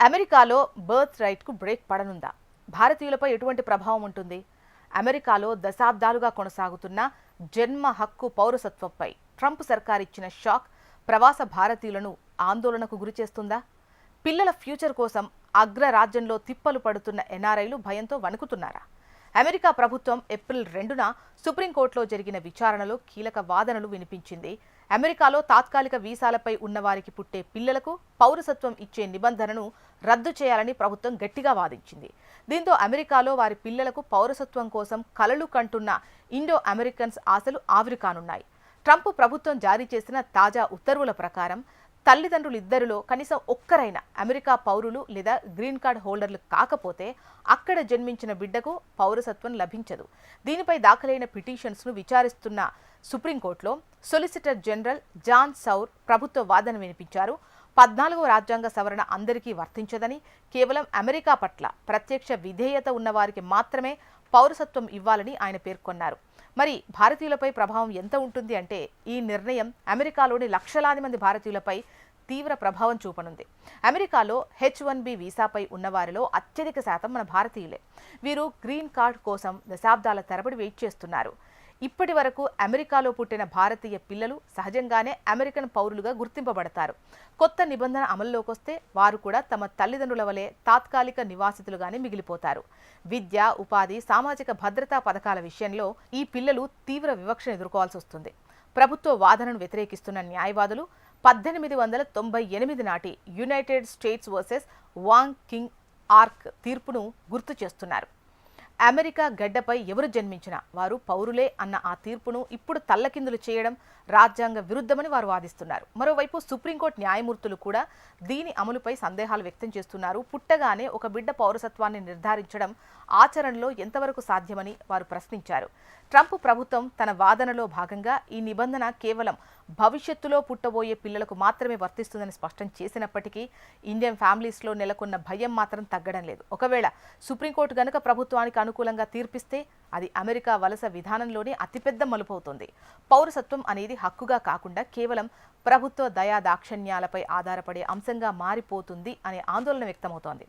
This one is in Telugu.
అమెరికాలో బర్త్ రైట్కు బ్రేక్ పడనుందా? భారతీయులపై ఎటువంటి ప్రభావం ఉంటుంది? అమెరికాలో దశాబ్దాలుగా కొనసాగుతున్న జన్మ హక్కు పౌరసత్వంపై ట్రంప్ సర్కార్ ఇచ్చిన షాక్ ప్రవాస భారతీయులను ఆందోళనకు గురిచేస్తుందా? పిల్లల ఫ్యూచర్ కోసం అగ్రరాజ్యంలో తిప్పలు పడుతున్న ఎన్ఆర్ఐలు భయంతో వణుకుతున్నారా? అమెరికా ప్రభుత్వం ఏప్రిల్ 2న సుప్రీంకోర్టులో జరిగిన విచారణలో కీలక వాదనలు వినిపించింది. అమెరికాలో తాత్కాలిక వీసాలపై ఉన్నవారికి పుట్టే పిల్లలకు పౌరసత్వం ఇచ్చే నిబంధనను రద్దు చేయాలని ప్రభుత్వం గట్టిగా వాదించింది. దీంతో అమెరికాలో వారి పిల్లలకు పౌరసత్వం కోసం కలలు కంటున్న ఇండో అమెరికన్స్ ఆశలు ఆవిరికానున్నాయి. ట్రంప్ ప్రభుత్వం జారీ చేసిన తాజా ఉత్తర్వుల ప్రకారం తల్లిదండ్రులిద్దరిలో కనీసం ఒక్కరైనా అమెరికా పౌరులు లేదా గ్రీన్ కార్డ్ హోల్డర్లు కాకపోతే అక్కడ జన్మించిన బిడ్డకు పౌరసత్వం లభించదు. దీనిపై దాఖలైన పిటిషన్స్ను విచారిస్తున్న సుప్రీంకోర్టులో సొలిసిటర్ జనరల్ జాన్ సౌర్ ప్రభుత్వ వాదన వినిపించారు. 14వ రాజ్యాంగ సవరణ అందరికీ వర్తించదని, కేవలం అమెరికా పట్ల ప్రత్యక్ష విధేయత ఉన్నవారికి మాత్రమే పౌరసత్వం ఇవ్వాలని ఆయన పేర్కొన్నారు. మరి భారతీయులపై ప్రభావం ఎంత ఉంటుంది అంటే, ఈ నిర్ణయం అమెరికాలోని లక్షలాది మంది భారతీయులపై తీవ్ర ప్రభావం చూపనుంది. అమెరికాలో H-1B వీసాపై ఉన్నవారిలో అత్యధిక శాతం మన భారతీయులే. వీరు గ్రీన్ కార్డ్ కోసం దశాబ్దాల తరబడి వెయిట్ చేస్తున్నారు. ఇప్పటి వరకు అమెరికాలో పుట్టిన భారతీయ పిల్లలు సహజంగానే అమెరికన్ పౌరులుగా గుర్తింపబడతారు. కొత్త నిబంధన అమల్లోకి వస్తే వారు కూడా తమ తల్లిదండ్రుల వలె తాత్కాలిక నివాసితులుగానే మిగిలిపోతారు. విద్య, ఉపాధి, సామాజిక భద్రతా పథకాల విషయంలో ఈ పిల్లలు తీవ్ర వివక్షను ఎదుర్కోవాల్సి వస్తుంది. ప్రభుత్వ వాదనను వ్యతిరేకిస్తున్న న్యాయవాదులు 1898 నాటి యునైటెడ్ స్టేట్స్ వర్సెస్ వాంగ్ కింగ్ ఆర్క్ తీర్పును గుర్తు చేస్తున్నారు. అమెరికా గడ్డపై ఎవరు జన్మించినా వారు పౌరులే అన్న ఆ తీర్పును ఇప్పుడు తల్లకిందులు చేయడం రాజ్యాంగ విరుద్ధమని వారు వాదిస్తున్నారు. మరోవైపు సుప్రీంకోర్టు న్యాయమూర్తులు కూడా దీని అమలుపై సందేహాలు వ్యక్తం చేస్తున్నారు. పుట్టగానే ఒక బిడ్డ పౌరసత్వాన్ని నిర్ధారించడం ఆచరణలో ఎంతవరకు సాధ్యమని వారు ప్రశ్నించారు. ట్రంప్ ప్రభుత్వం తన వాదనలో భాగంగా ఈ నిబంధన కేవలం భవిష్యత్తులో పుట్టబోయే పిల్లలకు మాత్రమే వర్తిస్తుందని స్పష్టం చేసినప్పటికీ ఇండియన్ ఫ్యామిలీస్లో నెలకొన్న భయం మాత్రం తగ్గడం లేదు. ఒకవేళ సుప్రీంకోర్టు గనుక ప్రభుత్వానికి అనుకూలంగా తీర్పిస్తే అది అమెరికా వలస విధానంలోనే అతిపెద్ద మలుపవుతుంది. పౌరసత్వం అనేది హక్కుగా కాకుండా కేవలం ప్రభుత్వ దయా దాక్షిణ్యాలపై ఆధారపడే అంశంగా మారిపోతుంది అనే ఆందోళన వ్యక్తమవుతోంది.